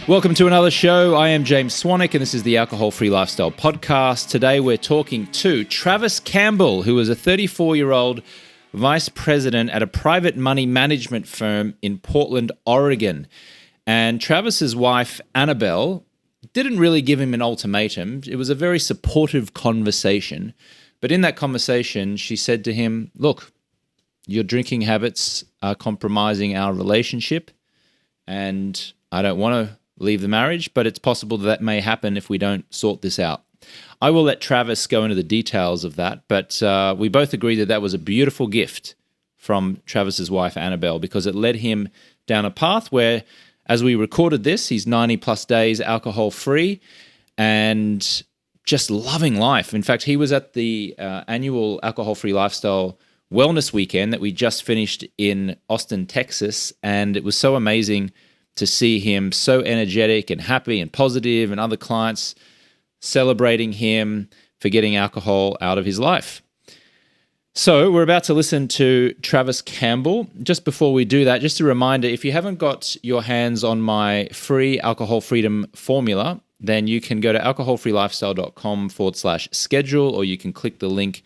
Welcome to another show. I am James Swanwick, and this is the Alcohol Free Lifestyle Podcast. Today we're talking to Travis Campbell, who is a 34-year-old vice president at a private money management firm in Portland, Oregon. And Travis's wife, Annabelle, didn't really give him an ultimatum. It was a very supportive conversation. But in that conversation, she said to him, look, your drinking habits are compromising our relationship, and I don't want to leave the marriage, but it's possible that may happen if we don't sort this out. I will let Travis go into the details of that, but we both agree that that was a beautiful gift from Travis's wife, Annabelle, because it led him down a path where, as we recorded this, he's 90 plus days alcohol-free and just loving life. In fact, he was at the annual Alcohol-Free Lifestyle Wellness Weekend that we just finished in Austin, Texas, and it was so amazing to see him so energetic and happy and positive, and other clients celebrating him for getting alcohol out of his life. So we're about to listen to Travis Campbell. Just before we do that, just a reminder, if you haven't got your hands on my free alcohol freedom formula, then you can go to alcoholfreelifestyle.com/schedule, or you can click the link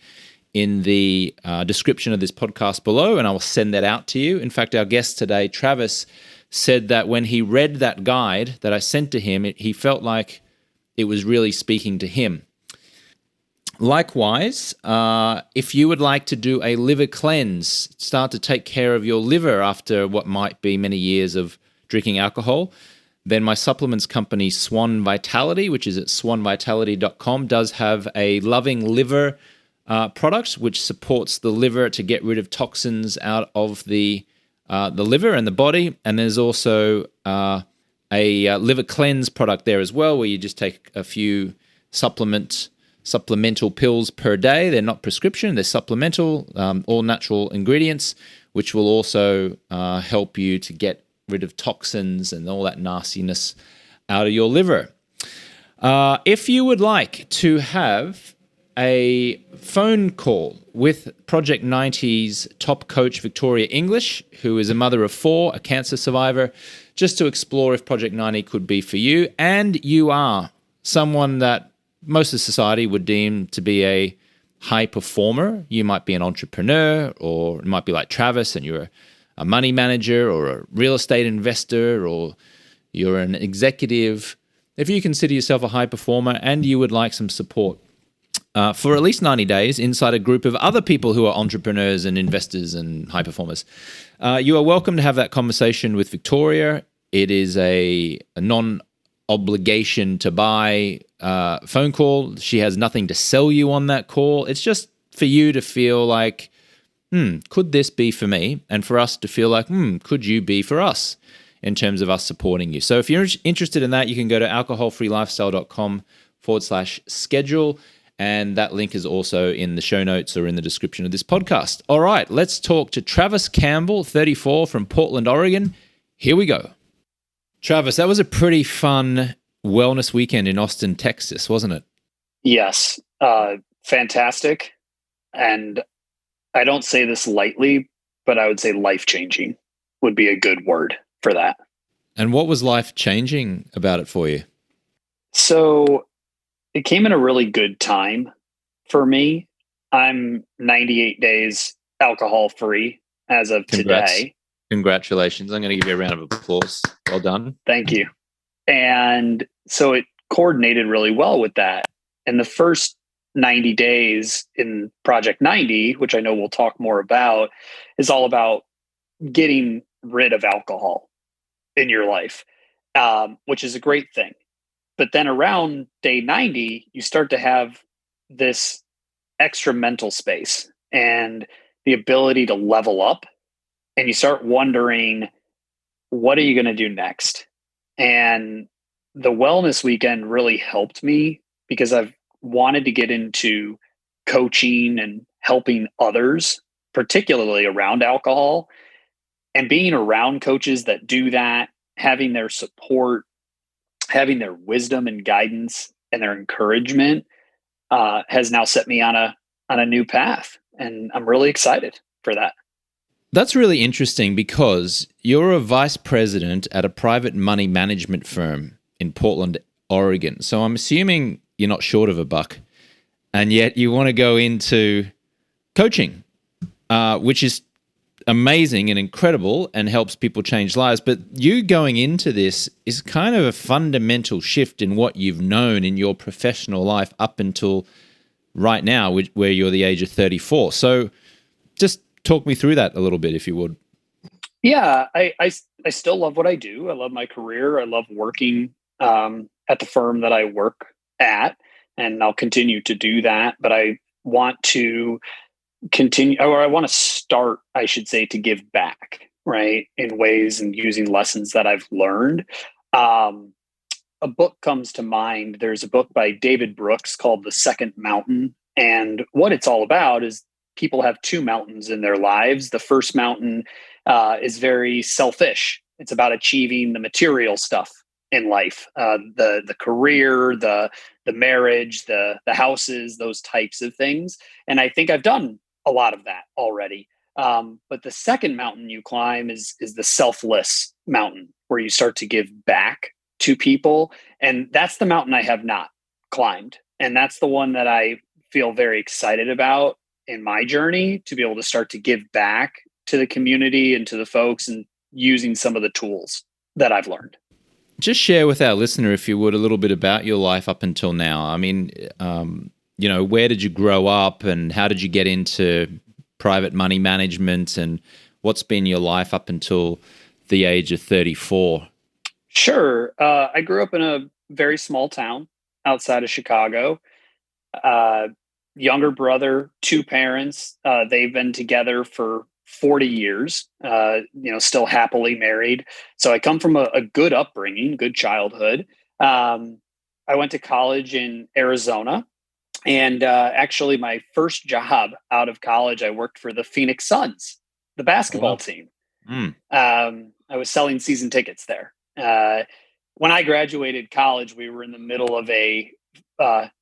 in the description of this podcast below, and I will send that out to you. In fact, our guest today, Travis, said that when he read that guide that I sent to him, he felt like it was really speaking to him. Likewise, if you would like to do a liver cleanse, start to take care of your liver after what might be many years of drinking alcohol, then my supplements company, Swan Vitality, which is at swanvitality.com, does have a loving liver product which supports the liver to get rid of toxins out of the liver and the body. And there's also a liver cleanse product there as well, where you just take a few supplemental pills per day. They're not prescription, they're supplemental, all natural ingredients, which will also help you to get rid of toxins and all that nastiness out of your liver. If you would like to have a phone call with Project 90's top coach, Victoria English, who is a mother of 4, a cancer survivor, just to explore if Project 90 could be for you, and you are someone that most of society would deem to be a high performer. You might be an entrepreneur, or it might be like Travis and you're a money manager or a real estate investor, or you're an executive. If you consider yourself a high performer and you would like some support for at least 90 days inside a group of other people who are entrepreneurs and investors and high performers, you are welcome to have that conversation with Victoria. It is a non-obligation to buy phone call. She has nothing to sell you on that call. It's just for you to feel like, could this be for me? And for us to feel like, could you be for us in terms of us supporting you? So if you're interested in that, you can go to alcoholfreelifestyle.com/schedule. And that link is also in the show notes or in the description of this podcast. All right, let's talk to Travis Campbell, 34, from Portland, Oregon. Here we go. Travis, that was a pretty fun wellness weekend in Austin, Texas, wasn't it? Yes, fantastic. And I don't say this lightly, but I would say life-changing would be a good word for that. And what was life-changing about it for you? So it came in a really good time for me. I'm 98 days alcohol-free as of today. Congratulations. I'm going to give you a round of applause. Well done. Thank you. And so it coordinated really well with that. And the first 90 days in Project 90, which I know we'll talk more about, is all about getting rid of alcohol in your life, which is a great thing. But then around day 90, you start to have this extra mental space and the ability to level up. And you start wondering, what are you going to do next? And the wellness weekend really helped me because I've wanted to get into coaching and helping others, particularly around alcohol, and being around coaches that do that, having their support, having their wisdom and guidance and their encouragement has now set me on a new path. And I'm really excited for that. That's really interesting because you're a vice president at a private money management firm in Portland, Oregon. So I'm assuming you're not short of a buck, and yet you want to go into coaching, which is amazing and incredible and helps people change lives. But you going into this is kind of a fundamental shift in what you've known in your professional life up until right now, where you're the age of 34. So just talk me through that a little bit, if you would. Yeah, I still love what I do. I love my career. I love working at the firm that I work at, and I'll continue to do that. But I want to continue, or I want to start, I should say, to give back, right, in ways and using lessons that I've learned. Um, a book comes to mind. There's a book by David Brooks called The Second Mountain. And what it's all about is people have two mountains in their lives. The first mountain is very selfish. It's about achieving the material stuff in life, the career, the marriage, the houses, those types of things. And I think I've done a lot of that already. But the second mountain you climb is the selfless mountain, where you start to give back to people. And that's the mountain I have not climbed. And that's the one that I feel very excited about in my journey, to be able to start to give back to the community and to the folks, and using some of the tools that I've learned. Just share with our listener, if you would, a little bit about your life up until now. I mean, where did you grow up and how did you get into private money management, and what's been your life up until the age of 34? Sure. I grew up in a very small town outside of Chicago. Younger brother, two parents. They've been together for 40 years, still happily married. So I come from a good upbringing, good childhood. I went to college in Arizona. And actually, my first job out of college, I worked for the Phoenix Suns, the basketball team. I was selling season tickets there. When I graduated college, we were in the middle of a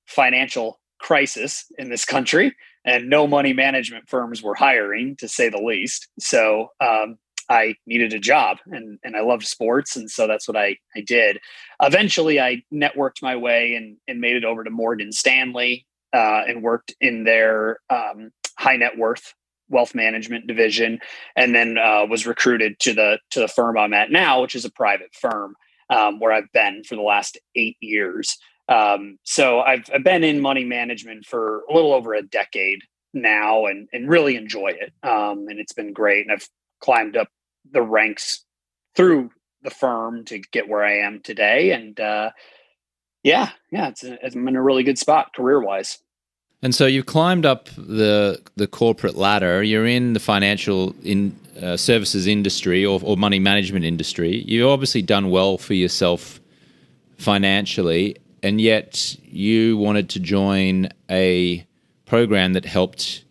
financial crisis in this country, and no money management firms were hiring, to say the least. So I needed a job, and I loved sports. And so that's what I did. Eventually, I networked my way and made it over to Morgan Stanley and worked in their high net worth wealth management division, and then was recruited to the firm I'm at now, which is a private firm where I've been for the last 8 years. So I've been in money management for a little over a decade now, and really enjoy it. And it's been great. And I've climbed up the ranks through the firm to get where I am today. And I'm in a really good spot career wise. And so you've climbed up the corporate ladder. You're in the financial services industry or money management industry. You've obviously done well for yourself financially, and yet you wanted to join a program that helped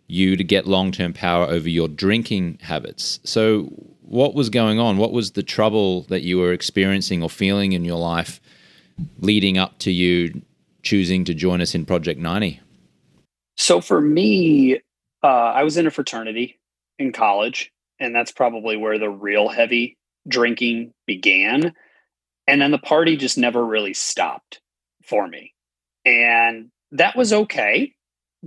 you to get long-term power over your drinking habits. So what was going on? What was the trouble that you were experiencing or feeling in your life leading up to you choosing to join us in Project 90? So for me, I was in a fraternity in college, and that's probably where the real heavy drinking began. And then the party just never really stopped for me. And that was okay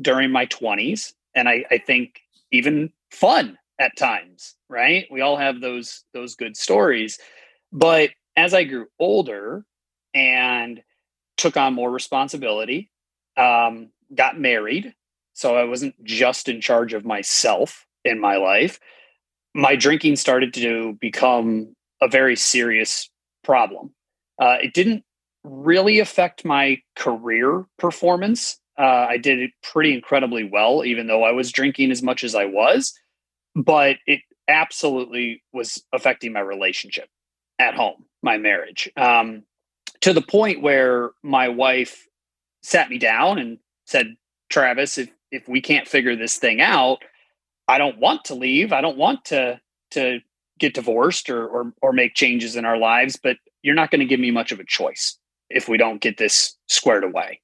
during my 20s. And I think even fun at times, right? We all have those good stories. But as I grew older and took on more responsibility, got married, so I wasn't just in charge of myself in my life, my drinking started to become a very serious problem. It didn't really affect my career performance. I did it pretty incredibly well, even though I was drinking as much as I was, but it absolutely was affecting my relationship at home, my marriage, to the point where my wife sat me down and said, Travis, if we can't figure this thing out, I don't want to leave. I don't want to get divorced or make changes in our lives, but you're not going to give me much of a choice if we don't get this squared away.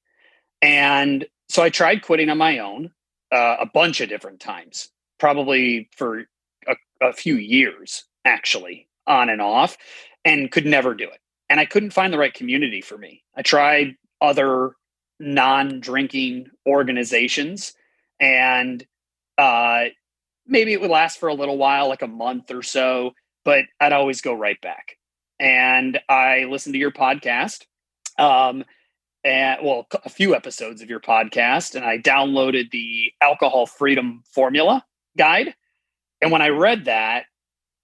And so I tried quitting on my own a bunch of different times, probably for a a few years, actually, on and off, and could never do it. And I couldn't find the right community for me. I tried other non-drinking organizations, and uh, maybe it would last for a little while, like a month or so, but I'd always go right back. And I listened to your podcast, and well, a few episodes of your podcast, and I downloaded the Alcohol Freedom Formula Guide. And when I read that,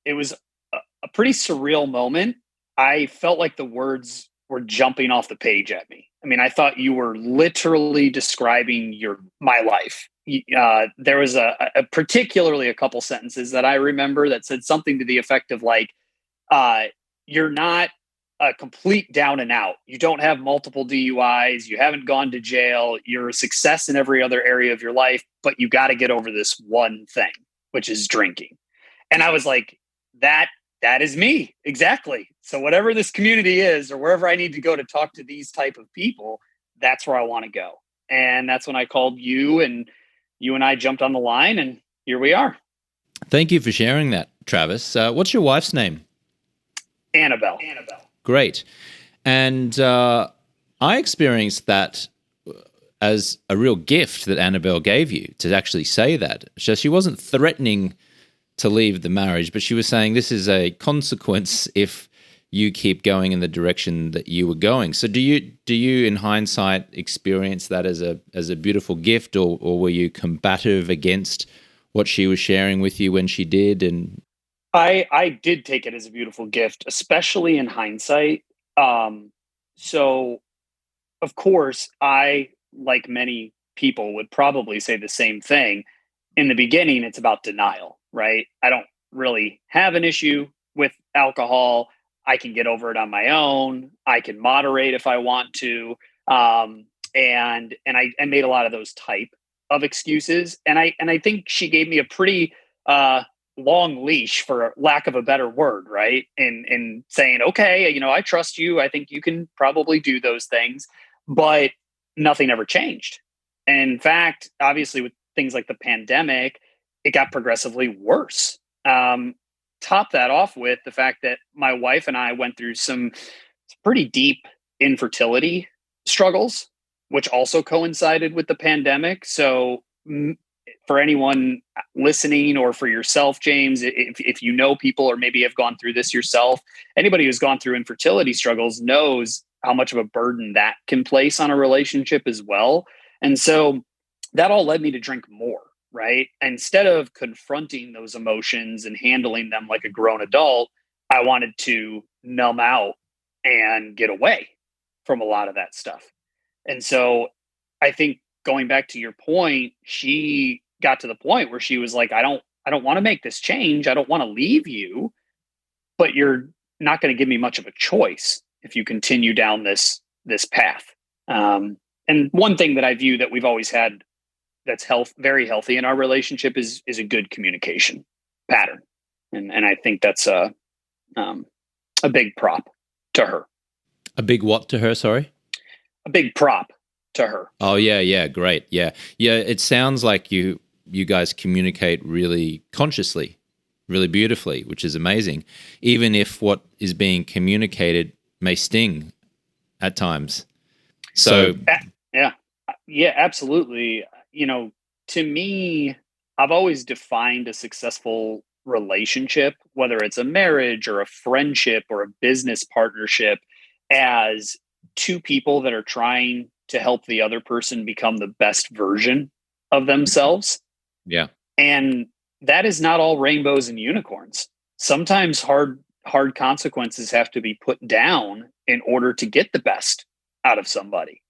it was a pretty surreal moment. I felt like the words were jumping off the page at me. I mean, I thought you were literally describing my life. There was particularly a couple sentences that I remember that said something to the effect of like, "You're not a complete down and out. You don't have multiple DUIs. You haven't gone to jail. You're a success in every other area of your life, but you got to get over this one thing, which is drinking." And I was like, that is me. Exactly. So whatever this community is, or wherever I need to go to talk to these type of people, that's where I want to go. And that's when I called you, and you and I jumped on the line, and here we are. Thank you for sharing that, Travis. What's your wife's name? Annabelle. Great. And I experienced that as a real gift that Annabelle gave you, to actually say that. So she wasn't threatening to leave the marriage, but she was saying this is a consequence if you keep going in the direction that you were going. So do you in hindsight experience that as a beautiful gift, or were you combative against what she was sharing with you when she did? And I did take it as a beautiful gift, especially in hindsight. So of course, I, like many people, would probably say the same thing. In the beginning, it's about denial, right? I don't really have an issue with alcohol. I can get over it on my own. I can moderate if I want to. And I made a lot of those type of excuses. And I think she gave me a pretty long leash, for lack of a better word, right? In saying, okay, I trust you. I think you can probably do those things. But nothing ever changed. And in fact, obviously, with things like the pandemic, it got progressively worse. Top that off with the fact that my wife and I went through some pretty deep infertility struggles, which also coincided with the pandemic. So for anyone listening, or for yourself, James, if you know people, or maybe have gone through this yourself, anybody who's gone through infertility struggles knows how much of a burden that can place on a relationship as well. And so that all led me to drink more, right? Instead of confronting those emotions and handling them like a grown adult, I wanted to numb out and get away from a lot of that stuff. And so I think, going back to your point, she got to the point where she was like, I don't want to make this change. I don't want to leave you, but you're not going to give me much of a choice if you continue down this path. And one thing that I view that we've always had that's very healthy in our relationship is a good communication pattern. And I think that's a big prop to her. a big what to her, sorry? A big prop to her. Oh, yeah, great. Yeah. It sounds like you guys communicate really consciously, really beautifully, which is amazing, even if what is being communicated may sting at times. So yeah, absolutely. To me, I've always defined a successful relationship, whether it's a marriage or a friendship or a business partnership, as two people that are trying to help the other person become the best version of themselves. Yeah. And that is not all rainbows and unicorns. Sometimes hard consequences have to be put down in order to get the best out of somebody.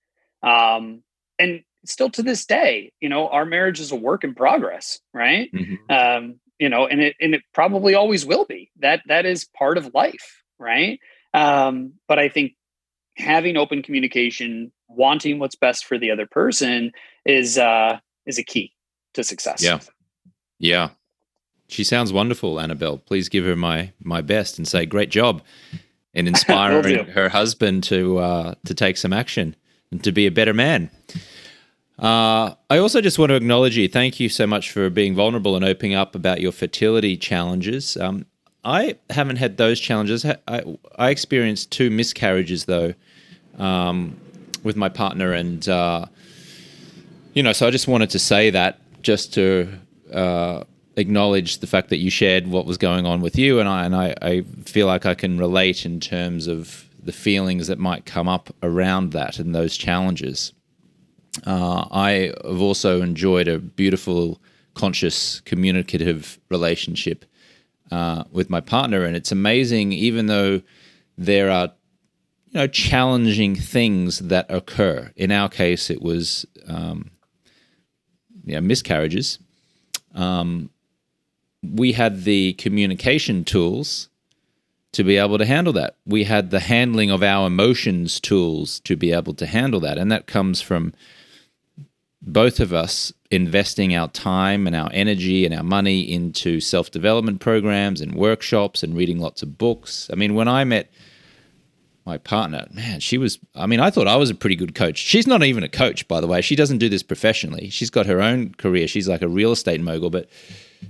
And still to this day, our marriage is a work in progress, right? Mm-hmm. And it probably always will be. That is part of life, right? But I think having open communication, wanting what's best for the other person is a key to success. Yeah. She sounds wonderful, Annabelle. Please give her my best and say great job in inspiring her husband to take some action and to be a better man. I also just want to acknowledge you. Thank you so much for being vulnerable and opening up about your fertility challenges. I haven't had those challenges. I experienced 2 miscarriages, though, with my partner. And, so I just wanted to say that just to acknowledge the fact that you shared what was going on with you. And I feel like I can relate in terms of the feelings that might come up around that and those challenges. I have also enjoyed a beautiful, conscious, communicative relationship with my partner, and it's amazing. Even though there are, challenging things that occur. In our case, it was, miscarriages. We had the communication tools to be able to handle that. We had the handling of our emotions tools to be able to handle that, and that comes from both of us investing our time and our energy and our money into self-development programs and workshops and reading lots of books. I mean, when I met my partner, man, I thought I was a pretty good coach. She's not even a coach, by the way. She doesn't do this professionally. She's got her own career. She's like a real estate mogul, but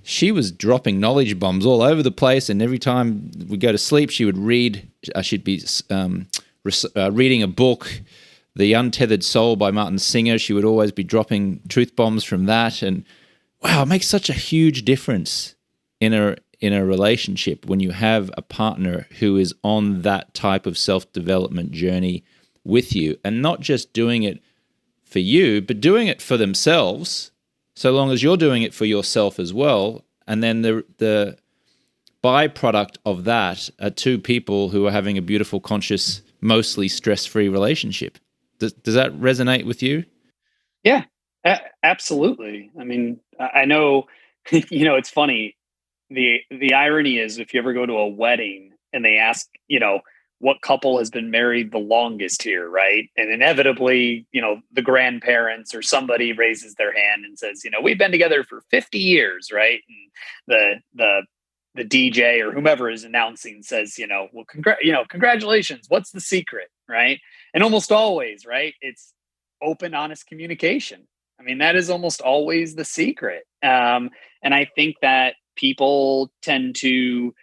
she was dropping knowledge bombs all over the place. And every time we go to sleep, she would read, she'd be reading a book, The Untethered Soul by Martin Singer. She would always be dropping truth bombs from that. And wow, it makes such a huge difference in a relationship when you have a partner who is on that type of self-development journey with you, and not just doing it for you, but doing it for themselves, so long as you're doing it for yourself as well. And then the byproduct of that are 2 people who are having a beautiful, conscious, mostly stress-free relationship. Does that resonate with you? Yeah, absolutely. I mean, I know, it's funny. The irony is, if you ever go to a wedding and they ask, what couple has been married the longest here, right? And inevitably, the grandparents or somebody raises their hand and says, we've been together for 50 years, right? And the DJ or whomever is announcing says, well, congratulations. What's the secret, right? And almost always, right, it's open, honest communication. I mean, that is almost always the secret. And I think that people tend to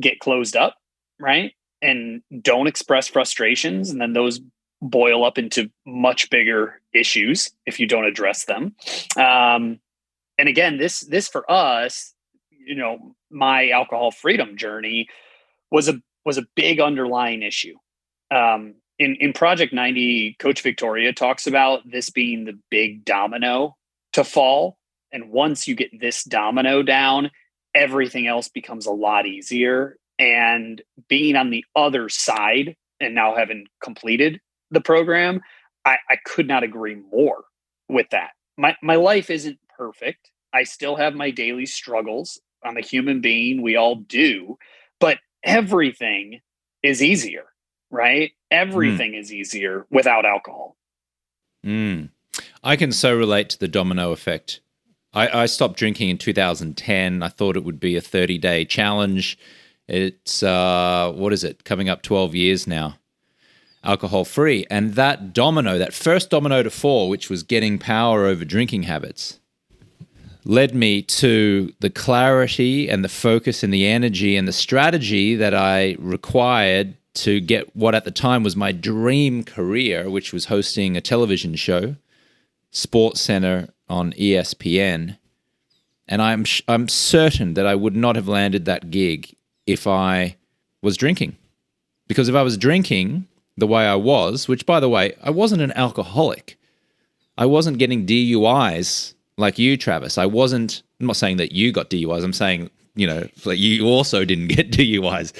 get closed up, right? And don't express frustrations. And then those boil up into much bigger issues if you don't address them. And again, this for us, my alcohol freedom journey was a big underlying issue. In Project 90, Coach Victoria talks about this being the big domino to fall. And once you get this domino down, everything else becomes a lot easier. And being on the other side and now having completed the program, I could not agree more with that. My life isn't perfect. I still have my daily struggles. I'm a human being. We all do. But everything is easier, right? Everything is easier without alcohol. I can so relate to the domino effect. I stopped drinking in 2010. I thought it would be a 30-day challenge. It's, coming up 12 years now, alcohol-free. And that first domino to fall, which was getting power over drinking habits, led me to the clarity and the focus and the energy and the strategy that I required to get what at the time was my dream career, which was hosting a television show, Sports Center on ESPN. And I'm certain that I would not have landed that gig if I was drinking. Because if I was drinking the way I was, which, by the way, I wasn't an alcoholic. I wasn't getting DUIs like you, Travis. I'm not saying that you got DUIs. I'm saying, like you also didn't get DUIs.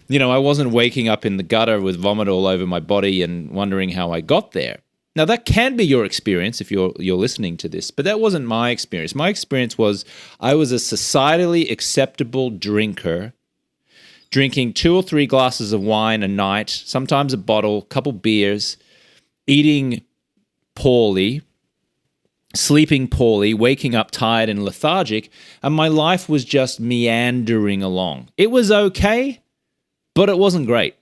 I wasn't waking up in the gutter with vomit all over my body and wondering how I got there. Now, that can be your experience if you're listening to this, but that wasn't my experience. My experience was I was a societally acceptable drinker, drinking 2 or 3 glasses of wine a night, sometimes a bottle, couple beers, eating poorly, sleeping poorly, waking up tired and lethargic, and my life was just meandering along. It was okay, but it wasn't great.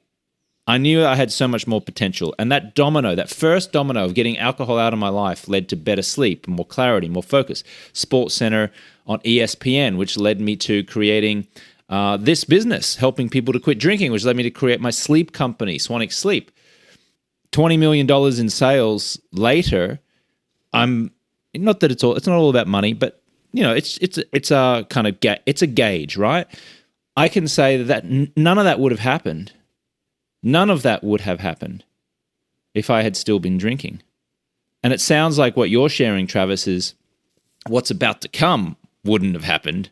I knew I had so much more potential. And that first domino of getting alcohol out of my life led to better sleep, more clarity, more focus. Sports Center on ESPN, which led me to creating this business, helping people to quit drinking, which led me to create my sleep company, Swanic Sleep. $20 million in sales later, I'm not that it's not all about money, but it's a kind of it's a gauge, right? I can say that none of that would have happened. None of that would have happened if I had still been drinking. And it sounds like what you're sharing, Travis, is what's about to come wouldn't have happened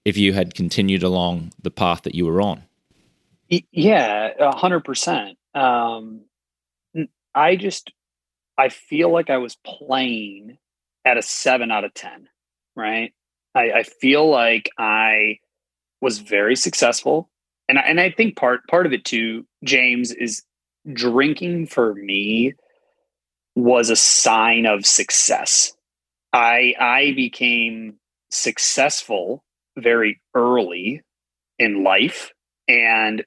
if you had continued along the path that you were on. Yeah, 100%. I I feel like I was playing at a 7 out of 10, right? I feel like I was very successful. And I think part of it too, James, is drinking for me was a sign of success. I became successful very early in life and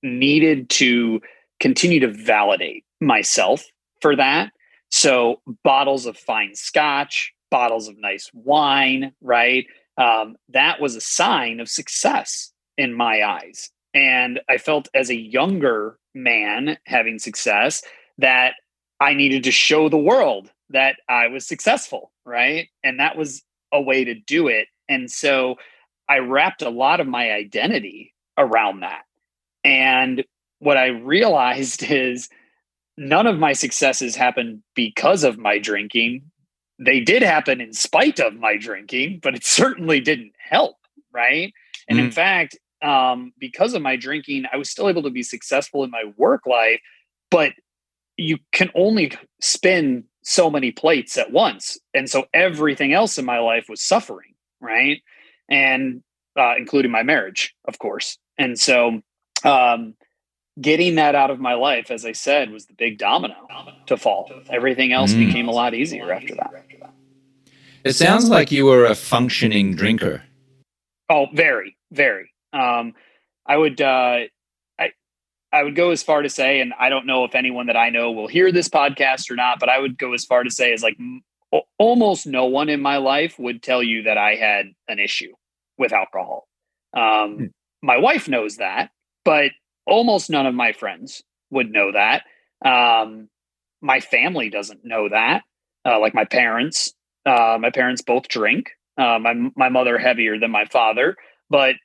needed to continue to validate myself for that. So bottles of fine scotch, bottles of nice wine, right? That was a sign of success in my eyes. And I felt as a younger man having success that I needed to show the world that I was successful, right? And that was a way to do it. And so I wrapped a lot of my identity around that. And what I realized is none of my successes happened because of my drinking. They did happen in spite of my drinking, but it certainly didn't help, right? And in fact, because of my drinking, I was still able to be successful in my work life, but you can only spin so many plates at once. And so everything else in my life was suffering, right? And including my marriage, of course. And so um, getting that out of my life, as I said, was the big domino to fall. Everything else became a lot easier after that. It sounds like you were a functioning drinker. Oh, very, very. I would I would go as far to say, and I don't know if anyone that I know will hear this podcast or not, but I would go as far to say is like almost no one in my life would tell you that I had an issue with alcohol. My wife knows that, but almost none of my friends would know that. My family doesn't know that. Like my parents both drink. My mother heavier than my father, but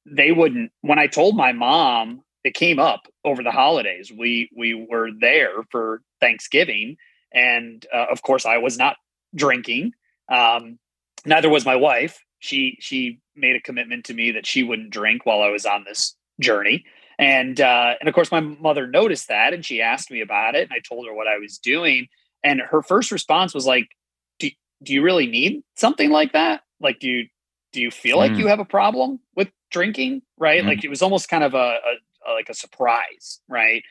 they wouldn't. When I told my mom, it came up over the holidays. We were there for Thanksgiving, and of course, I was not drinking. Neither was my wife. She made a commitment to me that she wouldn't drink while I was on this journey, and of course, my mother noticed that, and she asked me about it, and I told her what I was doing, and her first response was like, "Do you really need something like that? Like, do you feel like you have a problem with drinking?" Right? Like it was almost kind of a like a surprise, right?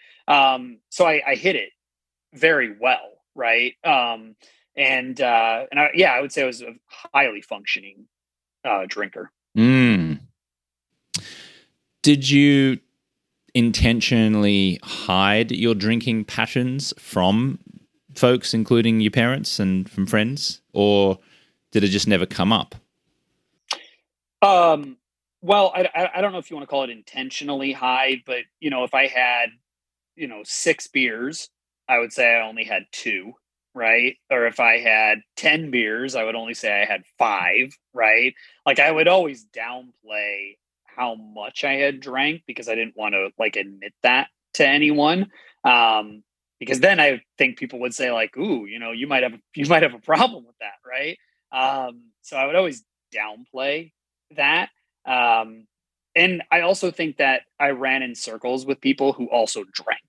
So I hit it very well, right? I would say I was a highly functioning drinker. Did you intentionally hide your drinking patterns from folks, including your parents and from friends, or did it just never come up? Well, I don't know if you want to call it intentionally hide, but if I had 6 beers, I would say I only had two, right? Or if I had 10 beers, I would only say I had five, right? Like I would always downplay how much I had drank because I didn't want to like admit that to anyone. Because then I think people would say like, "Ooh, you might have a problem with that," right? So I would always downplay that. And I also think that I ran in circles with people who also drank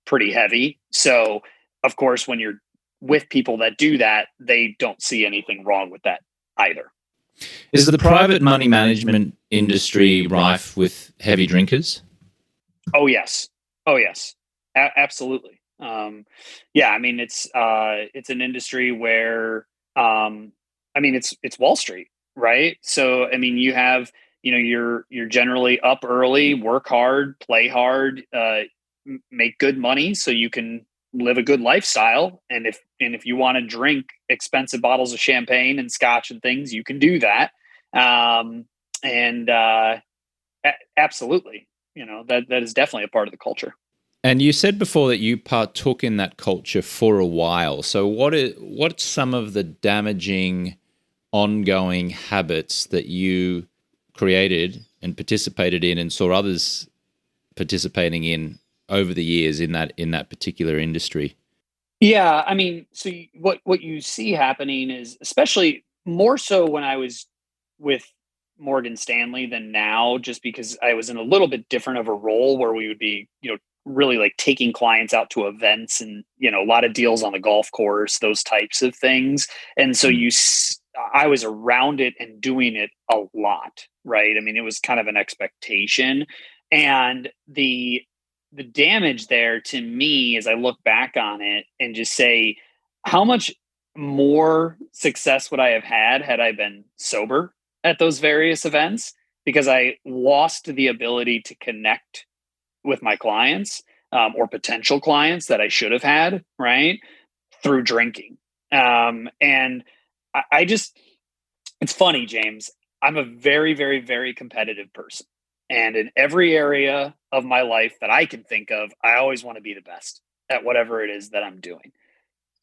pretty heavy. So, of course, when you're with people that do that, they don't see anything wrong with that either. Is the private money management industry rife with heavy drinkers? Oh, yes. Oh, yes. Absolutely. Yeah, I mean, it's an industry where, it's Wall Street, right? So, I mean, you're generally up early, work hard, play hard. make good money so you can live a good lifestyle. And if you want to drink expensive bottles of champagne and scotch and things, you can do that. And absolutely, that is definitely a part of the culture. And you said before that you partook in that culture for a while. So what's some of the damaging ongoing habits that you created and participated in and saw others participating in over the years in that particular industry? Yeah, I mean, so what you see happening is, especially more so when I was with Morgan Stanley than now, just because I was in a little bit different of a role where we would be, really like taking clients out to events and, a lot of deals on the golf course, those types of things. And so I was around it and doing it a lot, right? I mean, it was kind of an expectation. And the damage there to me, as I look back on it and just say, how much more success would I have had I been sober at those various events? Because I lost the ability to connect with my clients, or potential clients that I should have had, right, through drinking. And I just, it's funny, James. I'm a very, very, very competitive person. And in every area of my life that I can think of, I always want to be the best at whatever it is that I'm doing.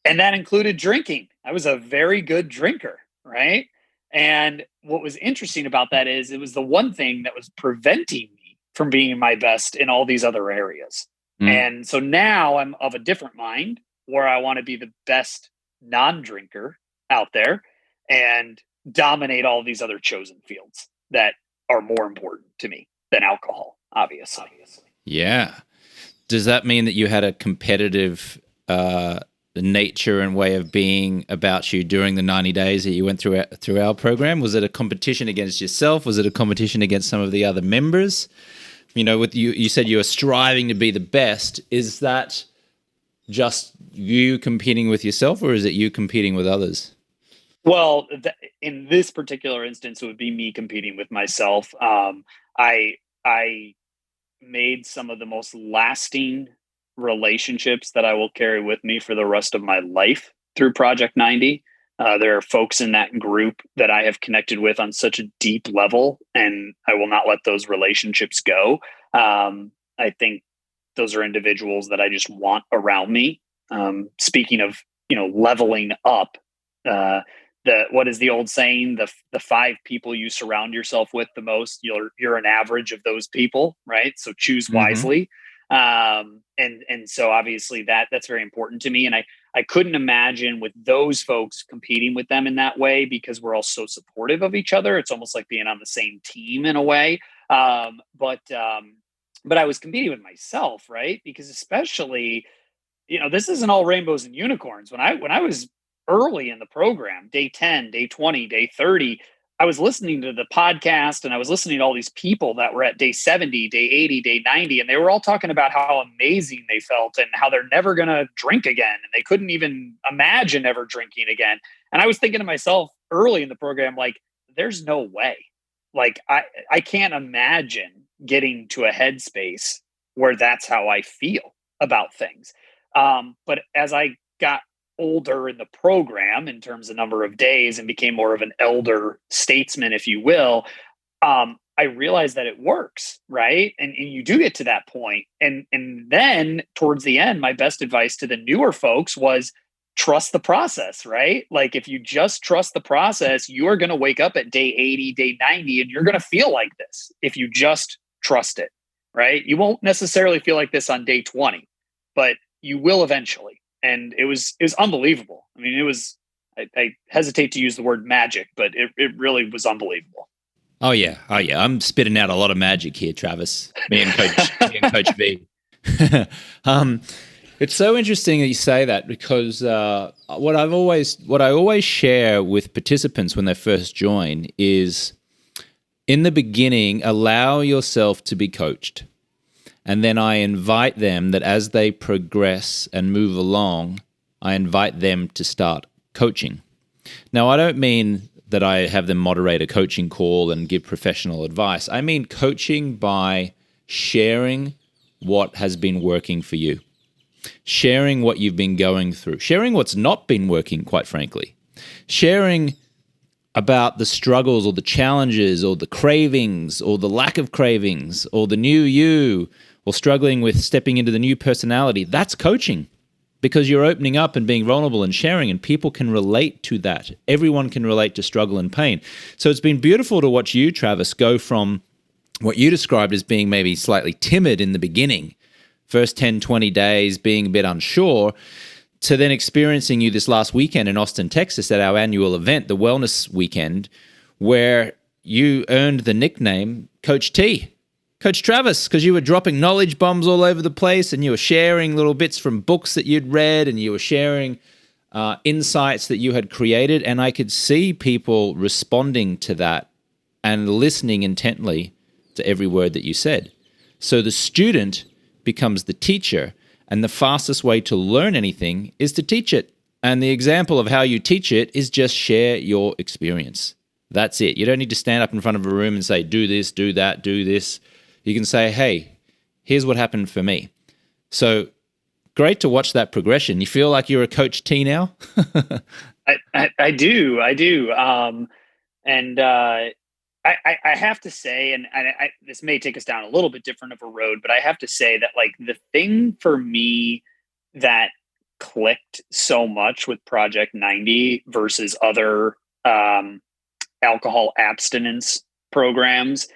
And that included drinking. I was a very good drinker, right? And what was interesting about that is it was the one thing that was preventing me from being my best in all these other areas. And so now I'm of a different mind where I want to be the best non-drinker out there and dominate all these other chosen fields that are more important to me than alcohol, obviously. Yeah. Does that mean that you had a competitive nature and way of being about you during the 90 days that you went through our program? Was it a competition against yourself? Was it a competition against some of the other members? With you said you were striving to be the best. Is that just you competing with yourself, or is it you competing with others? Well, in this particular instance, it would be me competing with myself. I made some of the most lasting relationships that I will carry with me for the rest of my life through Project 90. There are folks in that group that I have connected with on such a deep level, and I will not let those relationships go. I think those are individuals that I just want around me. Speaking of, leveling up, what is the old saying? The 5 people you surround yourself with the most, you're an average of those people, right? So choose wisely. And so obviously that's very important to me. And I couldn't imagine with those folks competing with them in that way, because we're all so supportive of each other. It's almost like being on the same team in a way. But I was competing with myself, right? Because especially, this isn't all rainbows and unicorns. When I was early in the program, day 10, day 20, day 30, I was listening to the podcast and I was listening to all these people that were at day 70, day 80, day 90, and they were all talking about how amazing they felt and how they're never going to drink again. And they couldn't even imagine ever drinking again. And I was thinking to myself early in the program, like, there's no way. Like, I can't imagine getting to a headspace where that's how I feel about things. But as I got older in the program in terms of number of days and became more of an elder statesman, if you will, I realized that it works, right? And you do get to that point. And then towards the end, my best advice to the newer folks was trust the process, right? Like, if you just trust the process, you are going to wake up at day 80, day 90, and you're going to feel like this if you just trust it, right? You won't necessarily feel like this on day 20, but you will eventually. And it was unbelievable. I mean, I hesitate to use the word magic, but it really was unbelievable. Oh yeah. I'm spitting out a lot of magic here, Travis. Me and Coach V. It's so interesting that you say that, because what I always share with participants when they first join is, in the beginning, allow yourself to be coached. And then I invite them that as they progress and move along, I invite them to start coaching. Now, I don't mean that I have them moderate a coaching call and give professional advice. I mean coaching by sharing what has been working for you, sharing what you've been going through, sharing what's not been working, quite frankly, sharing about the struggles or the challenges or the cravings or the lack of cravings or the new you or struggling with stepping into the new personality. That's coaching, because you're opening up and being vulnerable and sharing, and people can relate to that. Everyone can relate to struggle and pain. So it's been beautiful to watch you, Travis, go from what you described as being maybe slightly timid in the beginning, first 10, 20 days being a bit unsure, to then experiencing you this last weekend in Austin, Texas at our annual event, the Wellness Weekend, where you earned the nickname Coach T, Coach Travis, because you were dropping knowledge bombs all over the place, and you were sharing little bits from books that you'd read, and you were sharing insights that you had created, and I could see people responding to that and listening intently to every word that you said. So the student becomes the teacher, and the fastest way to learn anything is to teach it. And the example of how you teach it is just share your experience. That's it. You don't need to stand up in front of a room and say, do this, do that, do this. You can say, hey, here's what happened for me. So great to watch that progression. You feel like you're a Coach T now? I do. I have to say, and this may take us down a little bit different of a road, but I have to say that like the thing for me that clicked so much with Project 90 versus other alcohol abstinence programs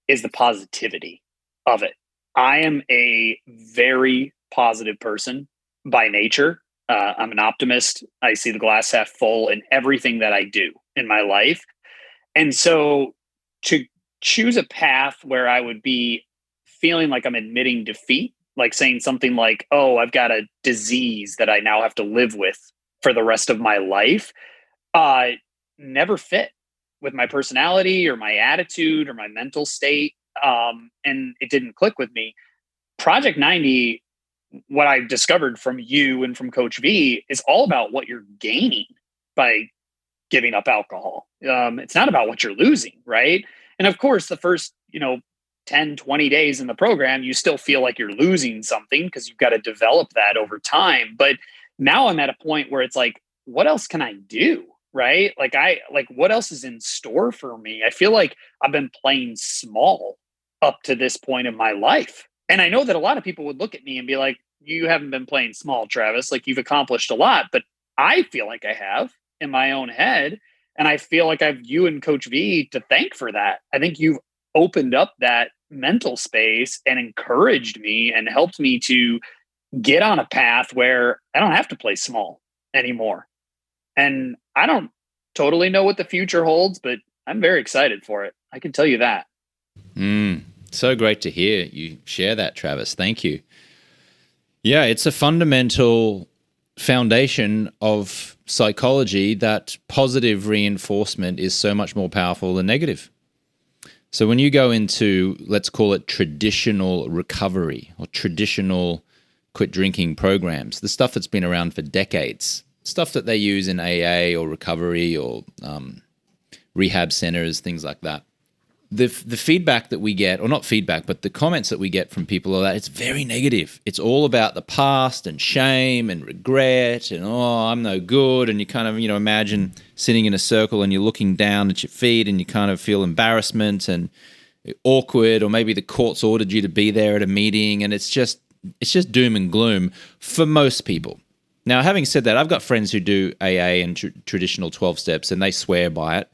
is the positivity of it. I am a very positive person by nature. I'm an optimist. I see the glass half full in everything that I do in my life. And so to choose a path where I would be feeling like I'm admitting defeat, like saying something like, oh, I've got a disease that I now have to live with for the rest of my life, never fit with my personality or my attitude or my mental state. And it didn't click with me. Project 90, what I've discovered from you and from Coach V, is all about what you're gaining by giving up alcohol. It's not about what you're losing, right? And of course, the first, 10, 20 days in the program, you still feel like you're losing something because you've got to develop that over time. But now I'm at a point where it's like, what else can I do? Right? What else is in store for me? I feel like I've been playing small up to this point in my life. And I know that a lot of people would look at me and be like, you haven't been playing small, Travis. Like, you've accomplished a lot. But I feel like I have in my own head. And I feel like I've you and Coach V to thank for that. I think you've opened up that mental space and encouraged me and helped me to get on a path where I don't have to play small anymore. And I don't totally know what the future holds, but I'm very excited for it. I can tell you that. So great to hear you share that, Travis. Thank you. Yeah, it's a fundamental foundation of psychology that positive reinforcement is so much more powerful than negative. So when you go into, let's call it traditional recovery or traditional quit drinking programs, the stuff that's been around for decades, stuff that they use in AA or recovery or rehab centers, things like that. The feedback that we get, or not feedback, but the comments that we get from people are that it's very negative. It's all about the past and shame and regret and, oh, I'm no good. And you kind of, imagine sitting in a circle and you're looking down at your feet and you kind of feel embarrassment and awkward, or maybe the court's ordered you to be there at a meeting, and it's just doom and gloom for most people. Now, having said that, I've got friends who do AA and traditional 12 steps, and they swear by it.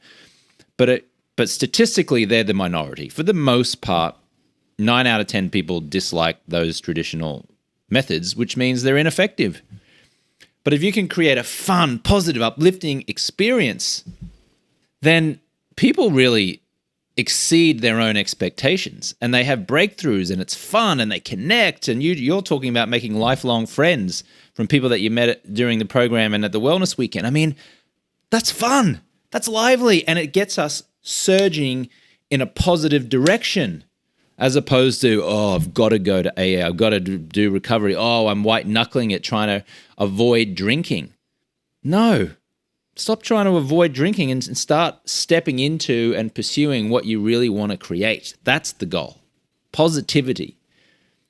But statistically, they're the minority. For the most part, 9 out of 10 people dislike those traditional methods, which means they're ineffective. But if you can create a fun, positive, uplifting experience, then people really exceed their own expectations, and they have breakthroughs, and it's fun, and they connect, and you're talking about making lifelong friends from people that you met during the program and at the Wellness Weekend. I mean, that's fun. That's lively, and it gets us surging in a positive direction, as opposed to, oh, I've got to go to AA, I've got to do recovery, oh, I'm white-knuckling it, trying to avoid drinking. No. Stop trying to avoid drinking and start stepping into and pursuing what you really want to create. That's the goal. Positivity.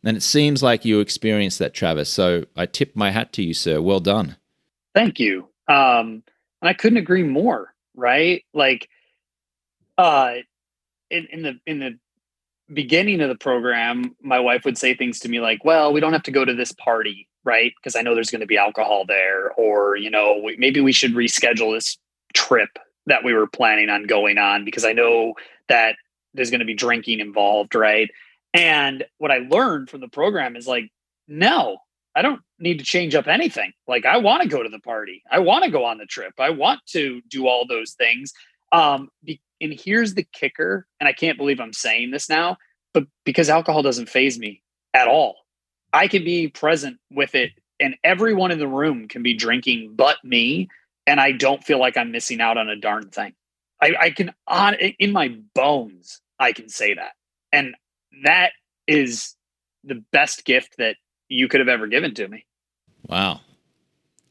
And it seems like you experienced that, Travis. So I tip my hat to you, sir. Well done. Thank you. And I couldn't agree more, right? Like, uh, in the beginning of the program, my wife would say things to me like, well, we don't have to go to this party, right? Because I know there's going to be alcohol there. Or, maybe we should reschedule this trip that we were planning on going on because I know that there's going to be drinking involved, right? And what I learned from the program is like, no, I don't need to change up anything. Like, I want to go to the party. I want to go on the trip. I want to do all those things. And here's the kicker, and I can't believe I'm saying this now, but because alcohol doesn't faze me at all, I can be present with it, and everyone in the room can be drinking but me, and I don't feel like I'm missing out on a darn thing. I can, in my bones, I can say that. And that is the best gift that you could have ever given to me. Wow.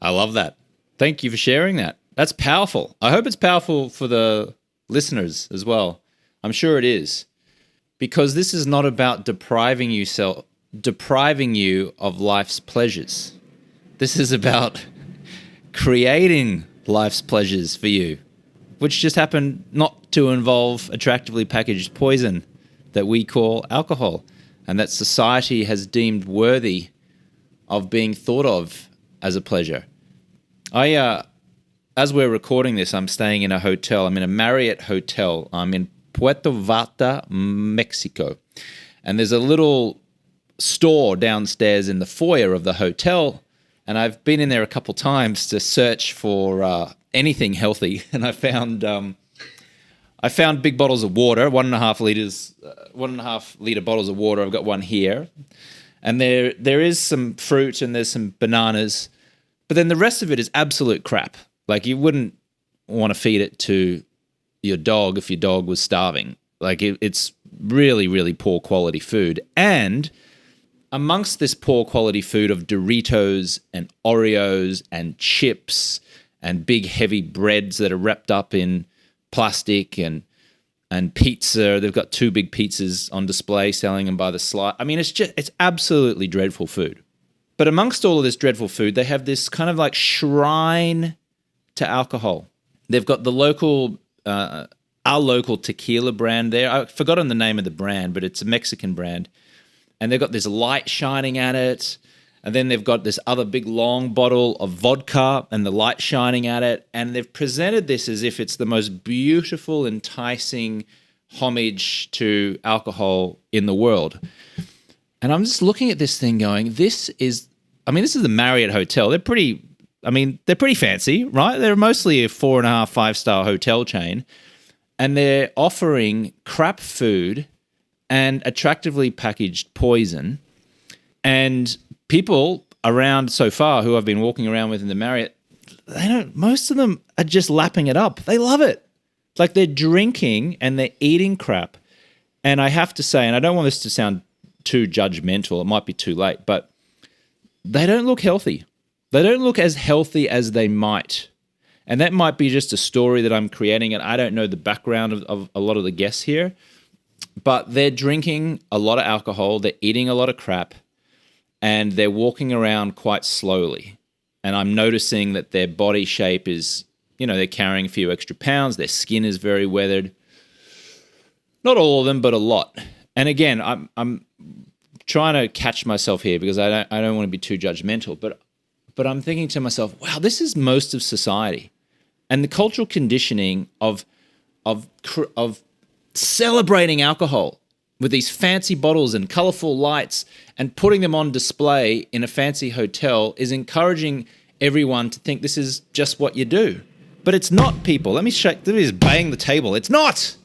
I love that. Thank you for sharing that. That's powerful. I hope it's powerful for the listeners as well. I'm sure it is, because this is not about depriving you of life's pleasures. This is about creating life's pleasures for you, which just happen not to involve attractively packaged poison that we call alcohol, and that society has deemed worthy of being thought of as a pleasure. As we're recording this, I'm staying in a hotel. I'm in a Marriott hotel. I'm in Puerto Vallarta, Mexico. And there's a little store downstairs in the foyer of the hotel. And I've been in there a couple times to search for anything healthy. And I found big bottles of water, 1.5 liter bottles of water. I've got one here. And there is some fruit and there's some bananas. But then the rest of it is absolute crap. Like, you wouldn't want to feed it to your dog if your dog was starving. Like, it's really, really poor quality food. And amongst this poor quality food of Doritos and Oreos and chips and big heavy breads that are wrapped up in plastic and pizza, they've got 2 big pizzas on display selling them by the slice. I mean, it's absolutely dreadful food. But amongst all of this dreadful food, they have this kind of like shrine to alcohol. They've got the local, our local tequila brand there. I've forgotten the name of the brand, but it's a Mexican brand. And they've got this light shining at it. And then they've got this other big long bottle of vodka and the light shining at it. And they've presented this as if it's the most beautiful, enticing homage to alcohol in the world. And I'm just looking at this thing going, this is the Marriott Hotel. They're pretty fancy, right? They're mostly a 4.5, 5-star hotel chain. And they're offering crap food and attractively packaged poison. And people around so far who I've been walking around with in the Marriott, most of them are just lapping it up. They love it. Like, they're drinking and they're eating crap. And I have to say, and I don't want this to sound too judgmental, it might be too late, but they don't look healthy. They don't look as healthy as they might. And that might be just a story that I'm creating, and I don't know the background of a lot of the guests here, but they're drinking a lot of alcohol, they're eating a lot of crap, and they're walking around quite slowly. And I'm noticing that their body shape is, they're carrying a few extra pounds, their skin is very weathered. Not all of them, but a lot. And again, I'm trying to catch myself here because I don't want to be too judgmental, but I'm thinking to myself, wow, this is most of society. And the cultural conditioning of celebrating alcohol with these fancy bottles and colorful lights and putting them on display in a fancy hotel is encouraging everyone to think this is just what you do. But it's not, people. Let me just bang the table. It's not.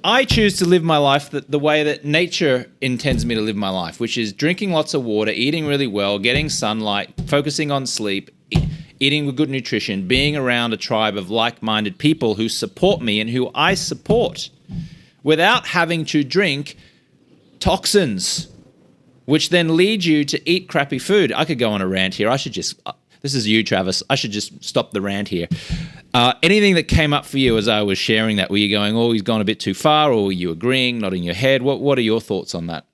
I choose to live my life the way that nature intends me to live my life, which is drinking lots of water, eating really well, getting sunlight, focusing on sleep, eating with good nutrition, being around a tribe of like-minded people who support me and who I support without having to drink toxins, which then lead you to eat crappy food. I could go on a rant here. This is you, Travis. I should just stop the rant here. Anything that came up for you as I was sharing that? Were you going, oh, he's gone a bit too far, or were you agreeing, nodding your head? What are your thoughts on that?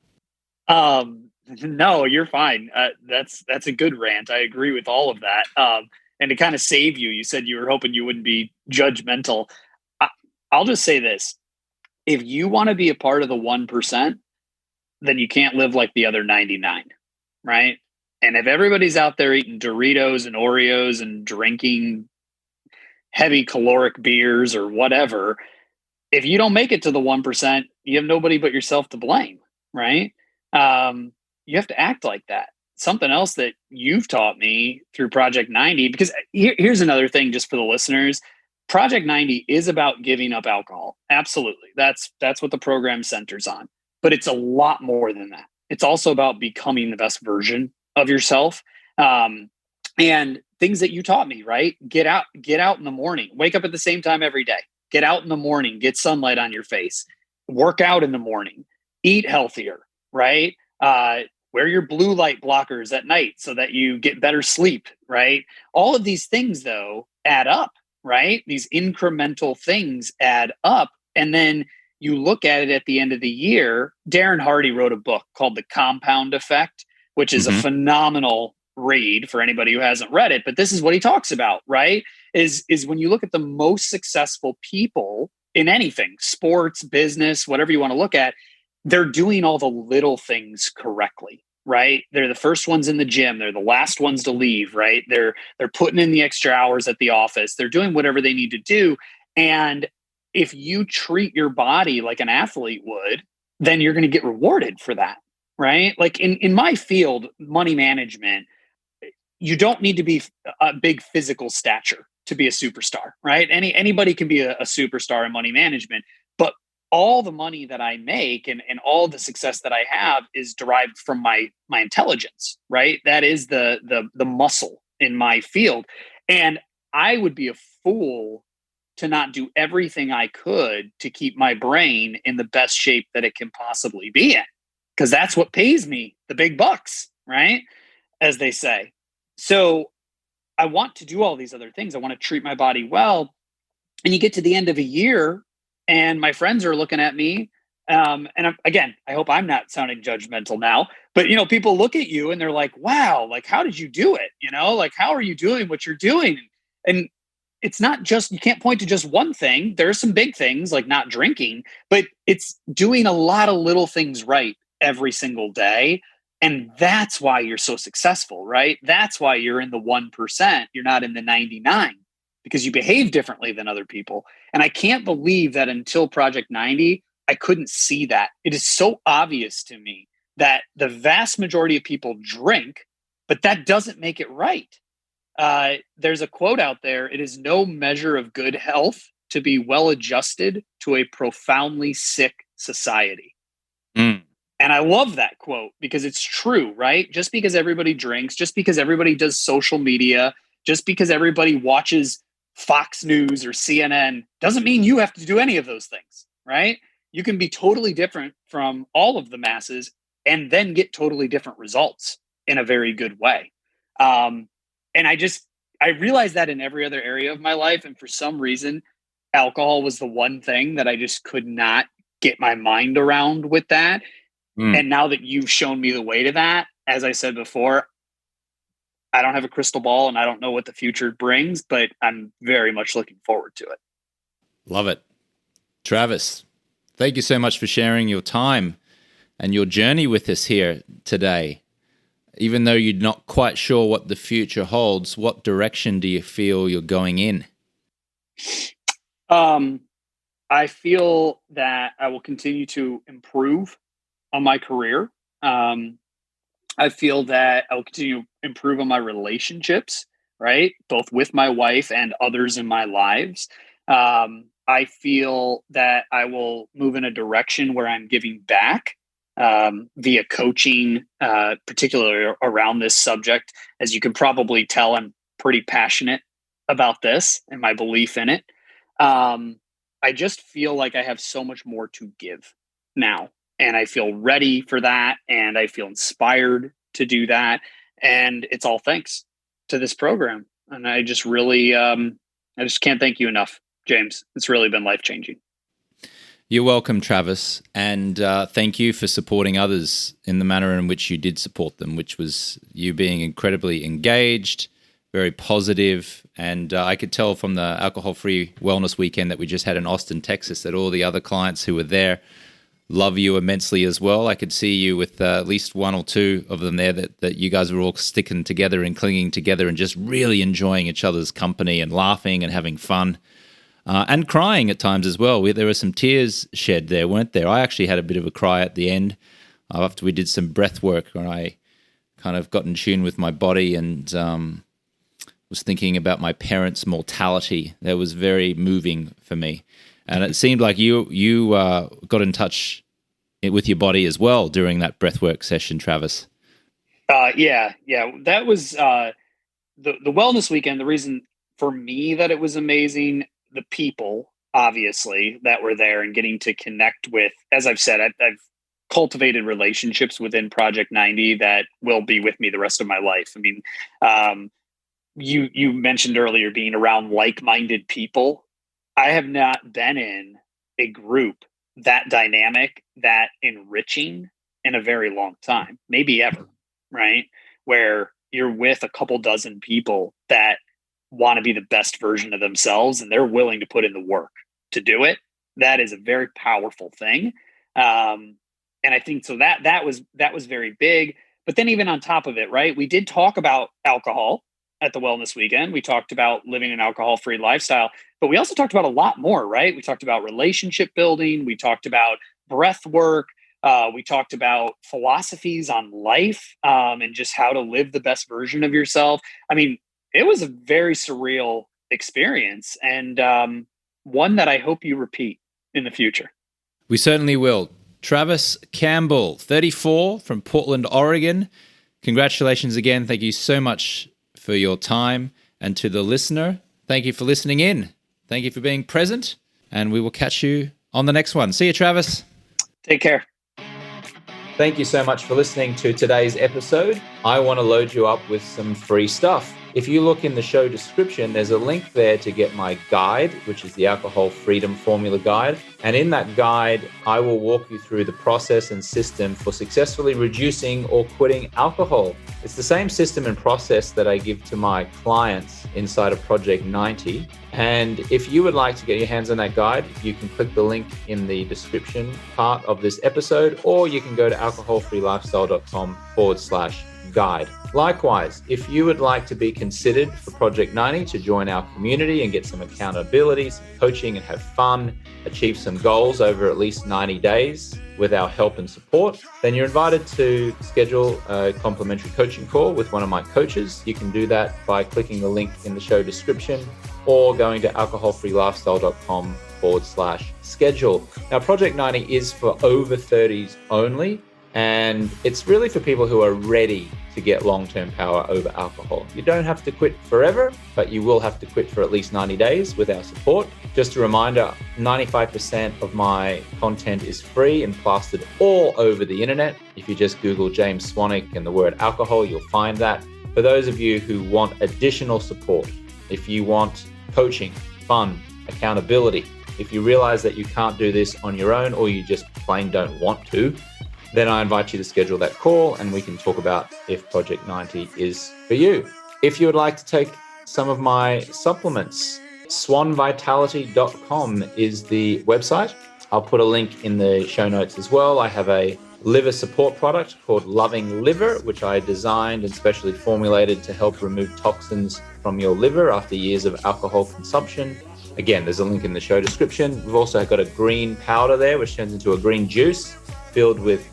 No, you're fine. That's a good rant. I agree with all of that. And to kind of save you, you said you were hoping you wouldn't be judgmental. I, I'll just say this: if you want to be a part of the 1%, then you can't live like the other 99, right? And if everybody's out there eating Doritos and Oreos and drinking heavy caloric beers or whatever, if you don't make it to the 1%, you have nobody but yourself to blame, right? You have to act like that. Something else that you've taught me through Project 90, because here's another thing just for the listeners. Project 90 is about giving up alcohol. Absolutely. That's what the program centers on. But it's a lot more than that. It's also about becoming the best version of yourself. Um, and things that you taught me, right? Get out in the morning, wake up at the same time every day, get out in the morning, get sunlight on your face, work out in the morning, eat healthier, right? Wear your blue light blockers at night so that you get better sleep, right? All of these things, though, add up, right? These incremental things add up. And then you look at it at the end of the year. Darren Hardy wrote a book called The Compound Effect, which is a Mm-hmm. phenomenal read for anybody who hasn't read it. But this is what he talks about, right? Is when you look at the most successful people in anything, sports, business, whatever you want to look at, they're doing all the little things correctly, right? They're the first ones in the gym, they're the last ones to leave, right? They're putting in the extra hours at the office, they're doing whatever they need to do. And if you treat your body like an athlete would, then you're going to get rewarded for that, right? Like in my field, money management, you don't need to be a big physical stature to be a superstar, right? Anybody can be a superstar in money management, but all the money that I make and all the success that I have is derived from my intelligence, right? That is the muscle in my field. And I would be a fool to not do everything I could to keep my brain in the best shape that it can possibly be in. Because that's what pays me the big bucks, right? As they say. So I want to do all these other things. I want to treat my body well. And you get to the end of a year, and my friends are looking at me. Again, I hope I'm not sounding judgmental now, but people look at you and they're like, "Wow, like how did you do it? Like how are you doing what you're doing?" And it's not just you can't point to just one thing. There are some big things like not drinking, but it's doing a lot of little things right every single day. And that's why you're so successful, right? That's why you're in the 1%. You're not in the 99 because you behave differently than other people. And I can't believe that until Project 90, I couldn't see that. It is so obvious to me that the vast majority of people drink, but that doesn't make it right. There's a quote out there: it is no measure of good health to be well adjusted to a profoundly sick society. Mm. And I love that quote because it's true, right? Just because everybody drinks, just because everybody does social media, just because everybody watches Fox News or CNN doesn't mean you have to do any of those things, right? You can be totally different from all of the masses and then get totally different results in a very good way. Um, and I realized that in every other area of my life. And for some reason, alcohol was the one thing that I just could not get my mind around with that. Mm. And now that you've shown me the way to that, as I said before, I don't have a crystal ball and I don't know what the future brings, but I'm very much looking forward to it. Love it. Travis, thank you so much for sharing your time and your journey with us here today. Even though you're not quite sure what the future holds, what direction do you feel you're going in? I feel that I will continue to improve on my career. I feel that I will continue to improve on my relationships, right? Both with my wife and others in my lives. I feel that I will move in a direction where I'm giving back via coaching, particularly around this subject. As you can probably tell, I'm pretty passionate about this and my belief in it. Um, I just feel like I have so much more to give now, and I feel ready for that, and I feel inspired to do that, and it's all thanks to this program. And I just really, I just can't thank you enough, James. It's really been life changing. You're welcome, Travis, and thank you for supporting others in the manner in which you did support them, which was you being incredibly engaged, very positive, and I could tell from the alcohol-free wellness weekend that we just had in Austin, Texas, that all the other clients who were there love you immensely as well. I could see you with at least one or two of them there that you guys were all sticking together and clinging together and just really enjoying each other's company and laughing and having fun. And crying at times as well. There were some tears shed there, weren't there? I actually had a bit of a cry at the end after we did some breath work where I kind of got in tune with my body and was thinking about my parents' mortality. That was very moving for me. And it seemed like you got in touch with your body as well during that breathwork session, Travis. Yeah. That was the wellness weekend. The reason for me that it was amazing, the people, obviously, that were there and getting to connect with, as I've said, I've cultivated relationships within Project 90 that will be with me the rest of my life. I mean, you mentioned earlier being around like-minded people. I have not been in a group that dynamic, that enriching in a very long time, maybe ever, right? Where you're with a couple dozen people that want to be the best version of themselves and they're willing to put in the work to do it. That is a very powerful thing. And I think so that was very big. But then even on top of it, right, we did talk about alcohol at the wellness weekend. We talked about living an alcohol-free lifestyle, but we also talked about a lot more, right? We talked about relationship building. We talked about breath work. We talked about philosophies on life and just how to live the best version of yourself. I mean, it was a very surreal experience and one that I hope you repeat in the future. We certainly will. Travis Campbell, 34, from Portland, Oregon. Congratulations again. Thank you so much for your time. And to the listener, thank you for listening in. Thank you for being present. And we will catch you on the next one. See you, Travis. Take care. Thank you so much for listening to today's episode. I want to load you up with some free stuff. If you look in the show description, there's a link there to get my guide, which is the Alcohol Freedom Formula Guide. And in that guide, I will walk you through the process and system for successfully reducing or quitting alcohol. It's the same system and process that I give to my clients inside of Project 90. And if you would like to get your hands on that guide, you can click the link in the description part of this episode, or you can go to alcoholfreelifestyle.com/guide. Likewise, if you would like to be considered for Project 90 to join our community and get some accountability, some coaching and have fun, achieve some goals over at least 90 days with our help and support, then you're invited to schedule a complimentary coaching call with one of my coaches. You can do that by clicking the link in the show description or going to alcoholfreelifestyle.com/schedule. Now, Project 90 is for over 30s only, and it's really for people who are ready to get long-term power over alcohol. You don't have to quit forever, but you will have to quit for at least 90 days with our support. Just a reminder, 95% of my content is free and plastered all over the internet. If you just Google James Swanwick and the word alcohol, you'll find that. For those of you who want additional support, if you want coaching, fun, accountability, if you realize that you can't do this on your own or you just plain don't want to, then I invite you to schedule that call and we can talk about if Project 90 is for you. If you would like to take some of my supplements, swanvitality.com is the website. I'll put a link in the show notes as well. I have a liver support product called Loving Liver, which I designed and specially formulated to help remove toxins from your liver after years of alcohol consumption. Again, there's a link in the show description. We've also got a green powder there, which turns into a green juice filled with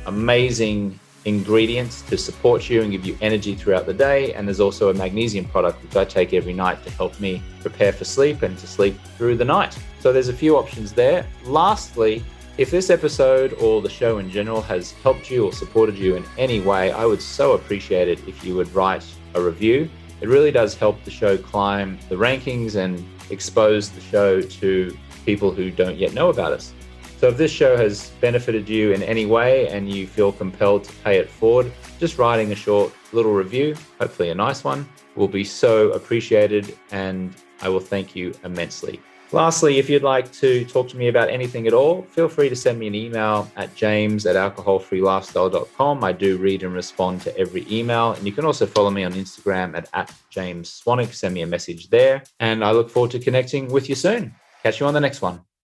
amazing ingredients to support you and give you energy throughout the day. And there's also a magnesium product which I take every night to help me prepare for sleep and to sleep through the night. So there's a few options there. Lastly, if this episode or the show in general has helped you or supported you in any way, I would so appreciate it if you would write a review. It really does help the show climb the rankings and expose the show to people who don't yet know about us. So if this show has benefited you in any way and you feel compelled to pay it forward, just writing a short little review, hopefully a nice one, will be so appreciated, and I will thank you immensely. Lastly, if you'd like to talk to me about anything at all, feel free to send me an email at james@alcoholfreelifestyle.com. I do read and respond to every email. And you can also follow me on Instagram at @JamesSwanwick. Send me a message there. And I look forward to connecting with you soon. Catch you on the next one.